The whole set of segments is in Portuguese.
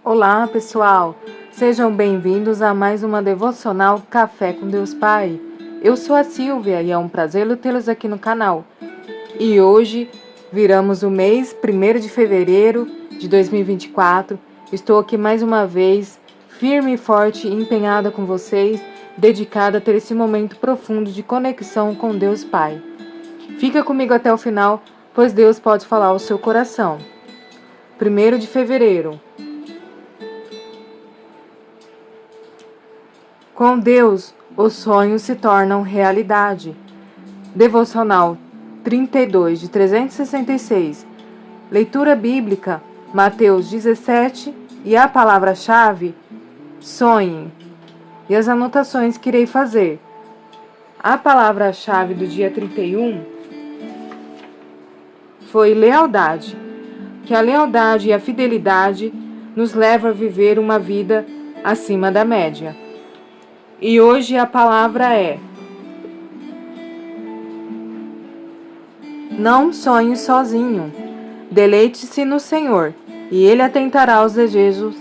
Olá, pessoal! Sejam bem-vindos a mais uma devocional Café com Deus Pai. Eu sou a Silvia e é um prazer tê-los aqui no canal. E hoje viramos o mês 1º de fevereiro de 2024. Estou aqui mais uma vez, firme e forte e empenhada com vocês, dedicada a ter esse momento profundo de conexão com Deus Pai. Fica comigo até o final, pois Deus pode falar ao seu coração. 1º de fevereiro. Com Deus, os sonhos se tornam realidade. Devocional 32, de 366. Leitura bíblica, Mateus 17, e a palavra-chave, sonhe. E as anotações que irei fazer. A palavra-chave do dia 31 foi lealdade. Que a lealdade e a fidelidade nos levam a viver uma vida acima da média. E hoje a palavra é: não sonhe sozinho. Deleite-se no Senhor, e Ele atentará aos desejos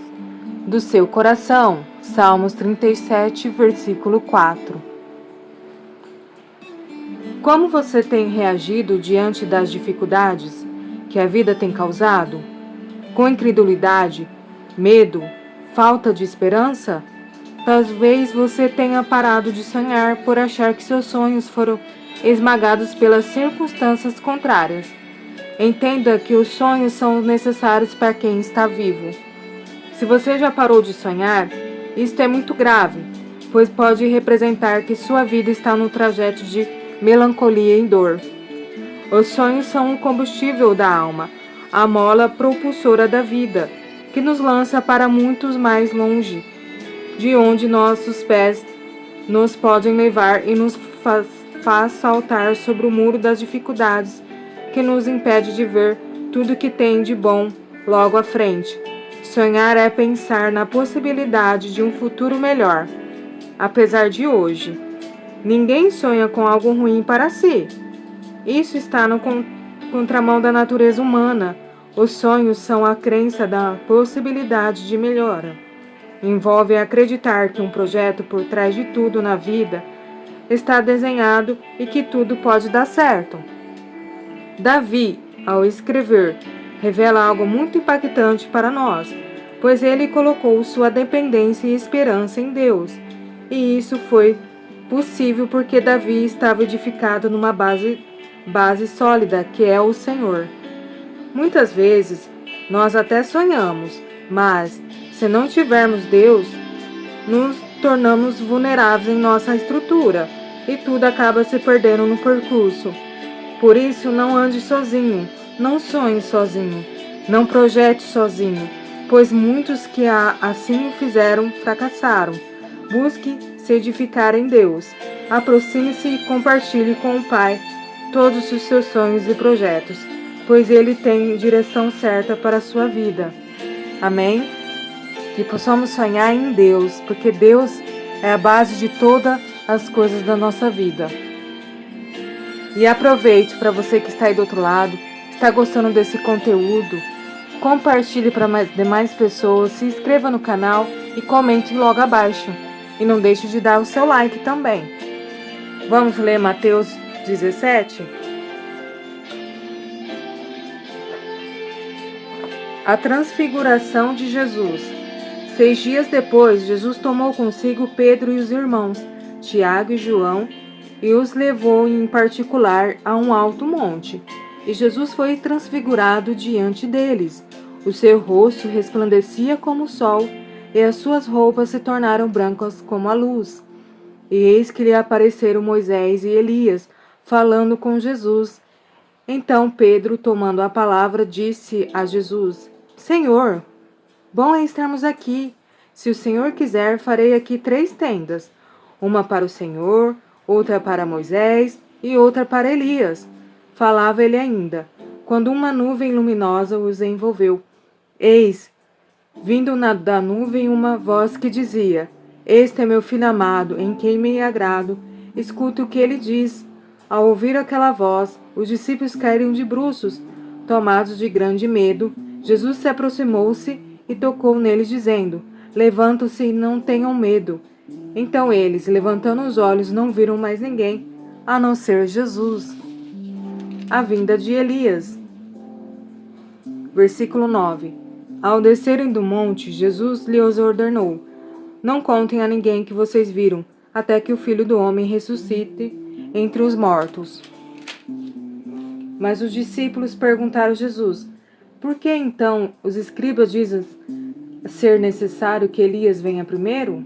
do seu coração. Salmos 37, versículo 4. Como você tem reagido diante das dificuldades que a vida tem causado? Com incredulidade, medo, falta de esperança? Talvez você tenha parado de sonhar por achar que seus sonhos foram esmagados pelas circunstâncias contrárias. Entenda que os sonhos são necessários para quem está vivo. Se você já parou de sonhar, isto é muito grave, pois pode representar que sua vida está no trajeto de melancolia e dor. Os sonhos são o combustível da alma, a mola propulsora da vida, que nos lança para muitos mais longe de onde nossos pés nos podem levar e nos faz saltar sobre o muro das dificuldades que nos impede de ver tudo que tem de bom logo à frente. Sonhar é pensar na possibilidade de um futuro melhor, apesar de hoje. Ninguém sonha com algo ruim para si. Isso está no contramão da natureza humana. Os sonhos são a crença da possibilidade de melhora. Envolve acreditar que um projeto por trás de tudo na vida está desenhado e que tudo pode dar certo. Davi, ao escrever, revela algo muito impactante para nós, pois ele colocou sua dependência e esperança em Deus. E isso foi possível porque Davi estava edificado numa base sólida, que é o Senhor. Muitas vezes, nós até sonhamos, mas se não tivermos Deus, nos tornamos vulneráveis em nossa estrutura e tudo acaba se perdendo no percurso. Por isso, não ande sozinho, não sonhe sozinho, não projete sozinho, pois muitos que assim o fizeram fracassaram. Busque se edificar em Deus. Aproxime-se e compartilhe com o Pai todos os seus sonhos e projetos, pois Ele tem direção certa para a sua vida. Amém? Que possamos sonhar em Deus, porque Deus é a base de todas as coisas da nossa vida. E aproveite para você que está aí do outro lado, está gostando desse conteúdo, compartilhe para demais pessoas, se inscreva no canal e comente logo abaixo. E não deixe de dar o seu like também. Vamos ler Mateus 17? A transfiguração de Jesus. 6 dias depois, Jesus tomou consigo Pedro e os irmãos, Tiago e João, e os levou em particular a um alto monte. E Jesus foi transfigurado diante deles. O seu rosto resplandecia como o sol, e as suas roupas se tornaram brancas como a luz. E eis que lhe apareceram Moisés e Elias, falando com Jesus. Então Pedro, tomando a palavra, disse a Jesus: Senhor, bom é estarmos aqui. Se o Senhor quiser, farei aqui 3 tendas, uma para o Senhor, outra para Moisés e outra para Elias. Falava ele ainda, quando uma nuvem luminosa os envolveu. Eis, vindo da nuvem, uma voz que dizia: Este é meu filho amado, em quem me agrado. Escute o que ele diz. Ao ouvir aquela voz, os discípulos caíram de bruços, tomados de grande medo. Jesus se aproximou-se e tocou neles, dizendo: Levantam-se e não tenham medo. Então eles, levantando os olhos, não viram mais ninguém, a não ser Jesus. A vinda de Elias. Versículo 9. Ao descerem do monte, Jesus lhes ordenou: Não contem a ninguém que vocês viram, até que o Filho do Homem ressuscite entre os mortos. Mas os discípulos perguntaram a Jesus: Por que então os escribas dizem ser necessário que Elias venha primeiro?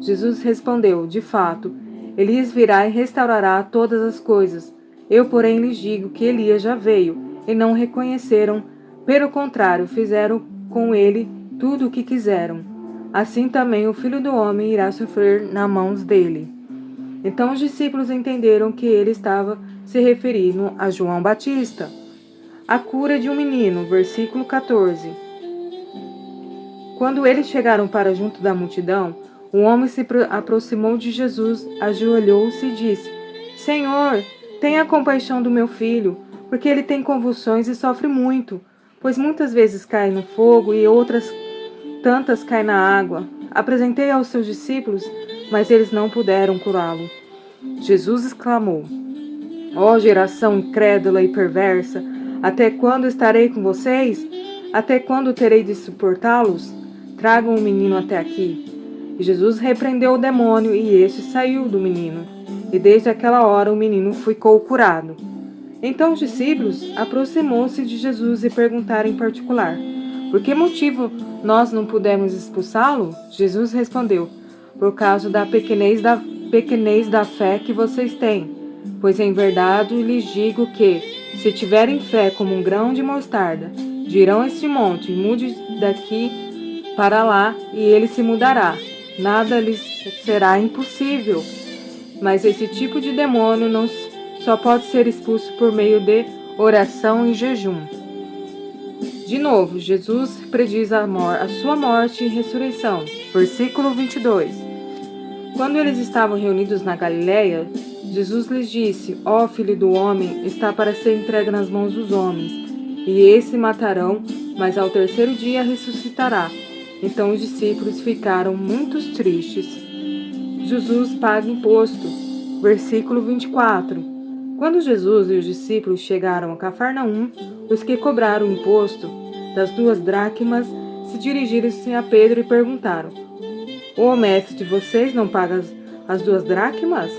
Jesus respondeu: De fato, Elias virá e restaurará todas as coisas. Eu, porém, lhes digo que Elias já veio e não o reconheceram. Pelo contrário, fizeram com ele tudo o que quiseram. Assim também o Filho do Homem irá sofrer nas mãos dele. Então os discípulos entenderam que ele estava se referindo a João Batista. A cura de um menino, versículo 14. Quando eles chegaram para junto da multidão, o homem se aproximou de Jesus, ajoelhou-se e disse: Senhor, tenha compaixão do meu filho, porque ele tem convulsões e sofre muito, pois muitas vezes cai no fogo e outras tantas cai na água. Apresentei aos seus discípulos, mas eles não puderam curá-lo. Jesus exclamou: Ó geração incrédula e perversa, até quando estarei com vocês? Até quando terei de suportá-los? Tragam o menino até aqui. E Jesus repreendeu o demônio, e este saiu do menino. E desde aquela hora o menino ficou curado. Então os discípulos aproximou-se de Jesus e perguntaram em particular: Por que motivo nós não pudemos expulsá-lo? Jesus respondeu: Por causa da pequenez da fé que vocês têm. Pois em verdade lhes digo que, se tiverem fé como um grão de mostarda, dirão a este monte: mude daqui para lá, e ele se mudará. Nada lhes será impossível. Mas esse tipo de demônio só pode ser expulso por meio de oração e jejum. De novo, Jesus prediz a sua morte e ressurreição. Versículo 22. Quando eles estavam reunidos na Galileia, Jesus lhes disse: Ó Filho do Homem, está para ser entregue nas mãos dos homens, e esse matarão, mas ao terceiro dia ressuscitará. Então os discípulos ficaram muito tristes. Jesus paga imposto. Versículo 24. Quando Jesus e os discípulos chegaram a Cafarnaum, os que cobraram o imposto das 2 dracmas se dirigiram-se a Pedro e perguntaram: O mestre de vocês não paga as 2 dracmas?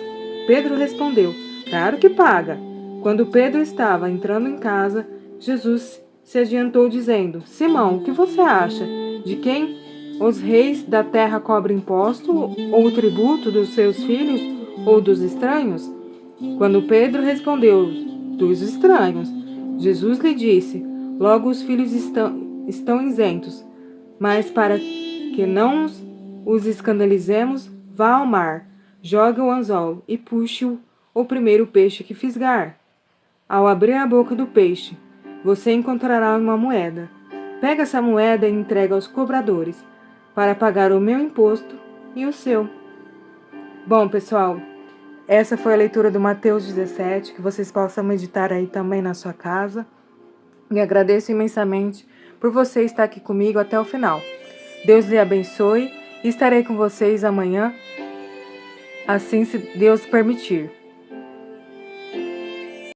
Pedro respondeu: Claro que paga. Quando Pedro estava entrando em casa, Jesus se adiantou dizendo: Simão, o que você acha? De quem os reis da terra cobram imposto ou o tributo dos seus filhos ou dos estranhos? Quando Pedro respondeu: Dos estranhos, Jesus lhe disse: Logo os filhos estão isentos. Mas para que não os escandalizemos, vá ao mar, jogue o anzol e puxe o primeiro peixe que fisgar. Ao abrir a boca do peixe, você encontrará uma moeda. Pega essa moeda e entrega aos cobradores, para pagar o meu imposto e o seu. Bom, pessoal, essa foi a leitura do Mateus 17, que vocês possam meditar aí também na sua casa. E agradeço imensamente por você estar aqui comigo até o final. Deus lhe abençoe e estarei com vocês amanhã, assim se Deus permitir.